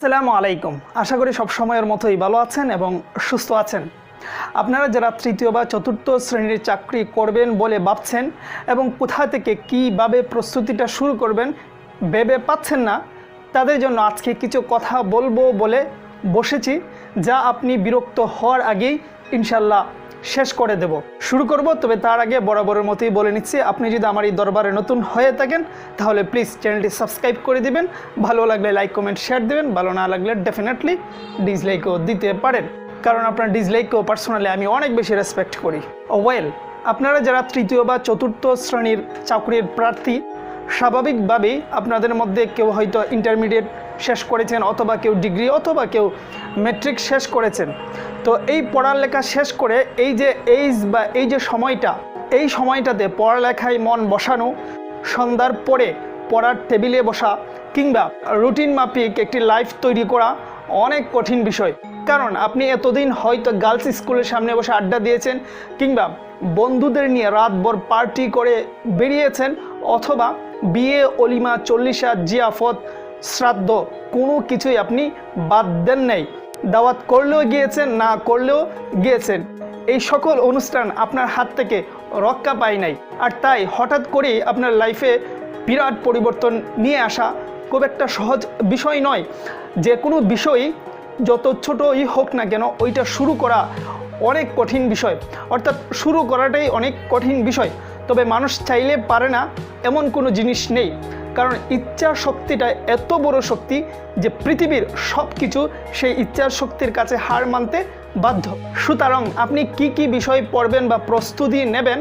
আসসালামু আলাইকুম। আশা করি সব সময়ের মতোই ভালো আছেন এবং সুস্থ আছেন। আপনারা যারা তৃতীয় বা চতুর্থ শ্রেণীর চাকরি করবেন বলে ভাবছেন এবং কোথা থেকে কীভাবে প্রস্তুতিটা শুরু করবেন ভেবে পাচ্ছেন না, তাদের জন্য আজকে কিছু কথা বলবো বলে বসেছি, যা আপনি বিরক্ত হওয়ার আগেই ইনশাল্লাহ শেষ করে দেব। শুরু করব, তবে তার আগে বরাবরের মতোই বলে নিচ্ছি, আপনি যদি আমার এই দরবারে নতুন হয়ে থাকেন তাহলে প্লিজ চ্যানেলটি সাবস্ক্রাইব করে দিবেন। ভালো লাগলে লাইক কমেন্ট শেয়ার দেবেন, ভালো না লাগলে ডেফিনেটলি ডিসলাইকও দিতে পারেন, কারণ আপনার ডিসলাইককেও পার্সোনালি আমি অনেক বেশি রেসপেক্ট করি। ওয়েল, আপনারা যারা তৃতীয় বা চতুর্থ শ্রেণীর চাকরির প্রার্থী, স্বাভাবিকভাবেই আপনাদের মধ্যে কেউ হয়তো ইন্টারমিডিয়েট শেষ করেছেন, অথবা কেউ ডিগ্রি, অথবা কেউ ম্যাট্রিক শেষ করেছেন। তো এই পড়ালেখা শেষ করে এই যে এই সময়টাতে পড়ালেখায় মন বসানো, সন্ধ্যার পরে পড়ার টেবিলে বসা কিংবা রুটিন মাফিক একটি লাইফ তৈরি করা অনেক কঠিন বিষয়। কারণ আপনি এতদিন হয়তো গার্লস স্কুলের সামনে বসে আড্ডা দিয়েছেন, কিংবা বন্ধুদের নিয়ে রাতভর পার্টি করে বেরিয়েছেন, অথবা বিয়ে, অলিমা, চল্লিশা, জিয়াফত, শ্রাদ্ধ কোনো কিছুই আপনি বাদ দেন নাই। দাওয়াত করলেও গিয়েছেন, না করলেও গিয়েছেন। এই সকল অনুষ্ঠান আপনার হাত থেকে রক্ষা পায় নাই। আর তাই হঠাৎ করেই আপনার লাইফে বিরাট পরিবর্তন নিয়ে আসা খুব একটা সহজ বিষয় নয়। যে কোনো বিষয়ই যত ছোটই হোক না কেন, ওইটা শুরু করা অনেক কঠিন বিষয়, অর্থাৎ শুরু করাটাই অনেক কঠিন বিষয়। তবে মানুষ চাইলে পারে না এমন কোনো জিনিস নেই, কারণ ইচ্ছার শক্তিটা এত বড় শক্তি যে পৃথিবীর সব কিছু সেই ইচ্ছার শক্তির কাছে হার মানতে বাধ্য। সুতরাং আপনি কি কি বিষয় পড়বেন বা প্রস্তুতি নেবেন,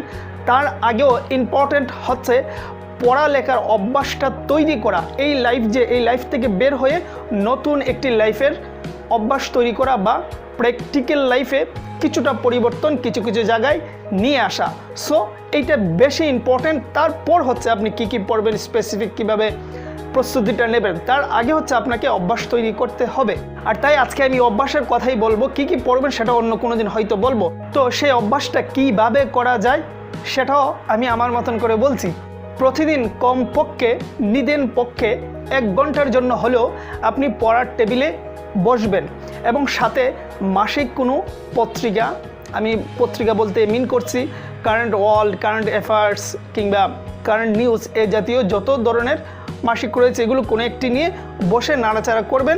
তার আগেও ইম্পর্ট্যান্ট হচ্ছে পড়ালেখার অভ্যাসটা তৈরি করা। এই লাইফ থেকে বের হয়ে নতুন একটি লাইফের অভ্যাস তৈরি করা, বা প্র্যাকটিক্যাল লাইফে কিছুটা পরিবর্তন কিছু কিছু জায়গায় নিয়ে আসা। সো এইটা বেশি ইম্পর্ট্যান্ট। তারপর হচ্ছে আপনি কি কি পড়বেন, স্পেসিফিক কীভাবে প্রস্তুতিটা নেবেন, তার আগে হচ্ছে আপনাকে অভ্যাস তৈরি করতে হবে। আর তাই আজকে আমি অভ্যাসের কথাই বলবো, কি কি পড়বেন সেটা অন্য কোনো দিন হয়তো বলবো। তো সেই অভ্যাসটা কীভাবে করা যায় সেটাও আমি আমার মতন করে বলছি। প্রতিদিন কমপক্ষে নিদেন পক্ষে 1 ঘন্টার জন্য হলেও আপনি পড়ার টেবিলে বসবেন, এবং সাথে মাসিক কোনো পত্রিকা, আমি পত্রিকা বলতে মিন করছি কারেন্ট ওয়ার্ল্ড, কারেন্ট অ্যাফেয়ার্স কিংবা কারেন্ট নিউজ, এ জাতীয় যত ধরনের মাসিক রয়েছে, এগুলো কোনো একটি নিয়ে বসে নাড়াচাড়া করবেন।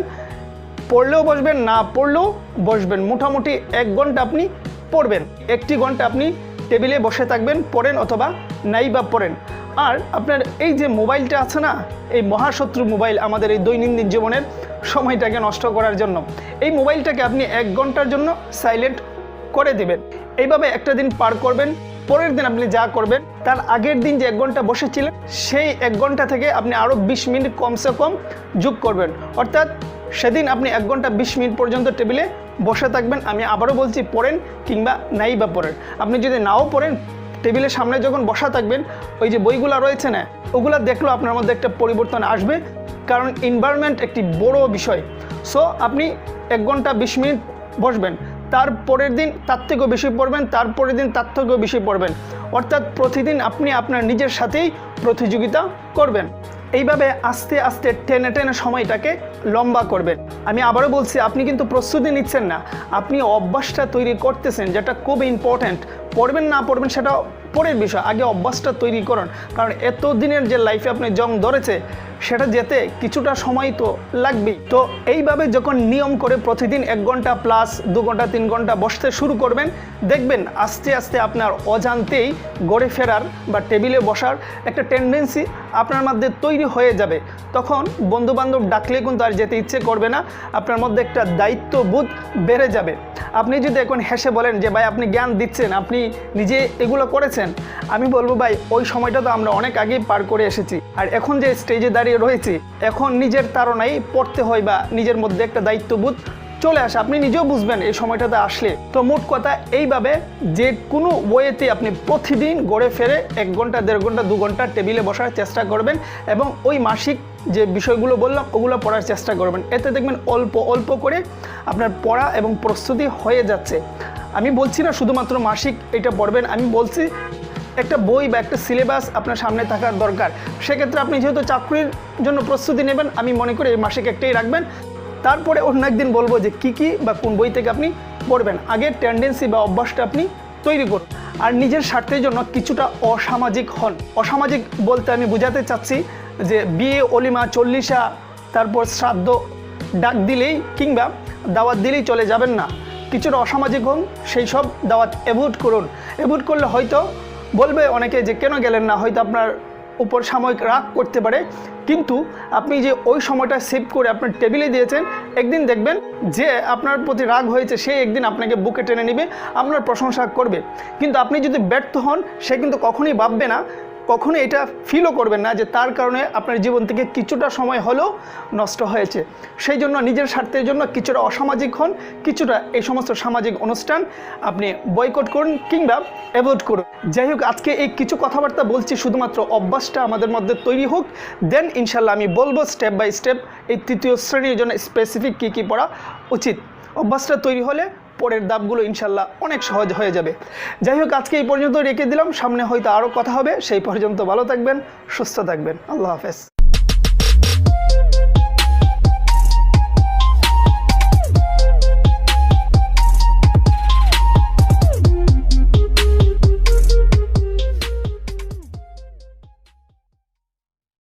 পড়লেও বসবেন, না পড়লেও বসবেন। মোটামুটি 1 ঘন্টা আপনি পড়বেন, 1টি ঘন্টা আপনি টেবিলে বসে থাকবেন, পড়েন অথবা নাই বা পড়েন। আর আপনার এই যে মোবাইলটা আছে না, এই মহাশত্রু মোবাইল আমাদের এই দৈনন্দিন জীবনের সময়টাকে নষ্ট করার জন্য, এই মোবাইলটাকে আপনি 1 ঘন্টার জন্য সাইলেন্ট করে দেবেন। এইভাবে একটা দিন পার করবেন। পরের দিন আপনি যা করবেন, তার আগের দিন যে 1 ঘন্টা বসেছিলেন, সেই 1 ঘন্টা থেকে আপনি আরও 20 মিনিট কমসে কম যোগ করবেন। অর্থাৎ সেদিন আপনি 1 ঘন্টা 20 মিনিট পর্যন্ত টেবিলে বসে থাকবেন। আমি আবারও বলছি, পড়েন কিংবা নাই বা পড়েন। আপনি যদি নাও পড়েন, টেবিলের সামনে যখন বসা থাকবেন, ওই যে বইগুলো রয়েছে না, ওগুলো দেখলেও আপনার মধ্যে একটা পরিবর্তন আসবে, কারণ এনভায়রনমেন্ট একটি বড় বিষয়। সো আপনি 1 ঘন্টা 20 মিনিট বসবেন, তারপরের দিন তার থেকেও বেশি পড়বেন, তারপরের দিন তার থেকেও বেশি পড়বেন। অর্থাৎ প্রতিদিন আপনি আপনার নিজের সাথেই প্রতিযোগিতা করবেন। এইভাবে আস্তে আস্তে টেনে টেনে সময়টাকে লম্বা করবেন। আমি আবারও বলছি, আপনি কিন্তু প্রস্তুতি নিচ্ছেন না, আপনি অভ্যাসটা তৈরি করতেছেন, যেটা খুব ইম্পর্ট্যান্ট। পড়বেন না পড়বেন সেটা পরের বিষয়, আগে অভ্যাসটা তৈরি করুন। কারণ এতদিনের যে লাইফে আপনি জং ধরেছে, সেটা যেতে কিছুটা সময় তো লাগবেই। তো এইভাবে যখন নিয়ম করে প্রতিদিন 1 ঘন্টা প্লাস 2 ঘন্টা 3 ঘন্টা বসতে শুরু করবেন, দেখবেন আস্তে আস্তে আপনার অজান্তেই গড়ে ফেরার বা টেবিলে বসার একটা টেন্ডেন্সি আপনার মধ্যে তৈরি হয়ে যাবে। তখন বন্ধুবান্ধব ডাকলে কিন্তু আর যেতে ইচ্ছে করবে না, আপনার মধ্যে একটা দায়িত্ববোধ বেড়ে যাবে। আপনি যদি এখন হেসে বলেন যে ভাই আপনি জ্ঞান দিচ্ছেন, আপনি নিজে এগুলো করেছেন, আমি বলবো ভাই ওই সময়টা তো আমরা অনেক আগেই পার করে এসেছি। আর এখন যে স্টেজে দাঁড়িয়ে রয়েছি, এখন নিজের তাড়নায় পড়তে হয় বা নিজের মধ্যে একটা দায়িত্ববোধ চলে আসে, আপনি নিজেও বুঝবেন এই সময়টাতে আসলে। তো মোট কথা, এইভাবে যে কোনো ওয়েতে আপনি প্রতিদিন গড়ে ফেরে 1 ঘন্টা 1.5 ঘন্টা 2 ঘন্টা টেবিলে বসার চেষ্টা করবেন, এবং ওই মাসিক যে বিষয়গুলো বললাম ওগুলো পড়ার চেষ্টা করবেন। এতে দেখবেন অল্প অল্প করে আপনার পড়া এবং প্রস্তুতি হয়ে যাচ্ছে। আমি বলছি না শুধুমাত্র মাসিক এটা পড়বেন, আমি বলছি একটা বই বা একটা সিলেবাস আপনার সামনে থাকার দরকার। সেক্ষেত্রে আপনি যেহেতু চাকরির জন্য প্রস্তুতি নেবেন, আমি মনে করি এই মাসিক একটাই রাখবেন। তারপরে অন্য একদিন বলবো যে কী বা কোন বই থেকে আপনি পড়বেন। আগে টেন্ডেন্সি বা অভ্যাসটা আপনি তৈরি করুন। আর নিজের স্বার্থের জন্য কিছুটা অসামাজিক হন। অসামাজিক বলতে আমি বোঝাতে চাচ্ছি যে বিয়ে, অলিমা, চল্লিশা, তারপর শ্রাদ্ধ ডাক দিলেই কিংবা দাওয়াত দিলেই চলে যাবেন না। কিছুটা অসামাজিক হন, সেই সব দাওয়াত অ্যাভয়েড করুন। অ্যাভয়েড করলে হয়তো বলবে অনেকে যে কেন গেলেন না, হয়তো আপনার উপর সাময়িক রাগ করতে পারে, কিন্তু আপনি যে ওই সময়টা সেভ করে আপনার টেবিলে দিয়েছেন, একদিন দেখবেন যে আপনার প্রতি রাগ হয়েছে সে একদিন আপনাকে বুকে টেনে নেবে, আপনার প্রশংসা করবে। কিন্তু আপনি যদি ব্যর্থ হন, সে কিন্তু কখনোই ভাববে না, কখনো এটা ফিলও করবেন না যে তার কারণে আপনার জীবন থেকে কিছুটা সময় হলেও নষ্ট হয়েছে। সেই জন্য নিজের স্বার্থের জন্য কিছুটা অসামাজিক হন, কিছুটা এই সমস্ত সামাজিক অনুষ্ঠান আপনি বয়কট করুন কিংবা অ্যাভয়েড করুন। যাই হোক, আজকে এই কিছু কথাবার্তা বলছি শুধুমাত্র অভ্যাসটা আমাদের মধ্যে তৈরি হোক, দেন ইনশাল্লাহ আমি বলবো স্টেপ বাই স্টেপ এই তৃতীয় শ্রেণীর জন্য স্পেসিফিক কী পড়া উচিত। অভ্যাসটা তৈরি হলে পরের ধাপগুলো ইনশাল্লাহ অনেক সহজ হয়ে যাবে। যাই হোক, আজকে এই পর্যন্ত রেখে দিলাম, সামনে হয়তো আরও কথা হবে। সেই পর্যন্ত ভালো থাকবেন, সুস্থ থাকবেন। আল্লাহ হাফেজ।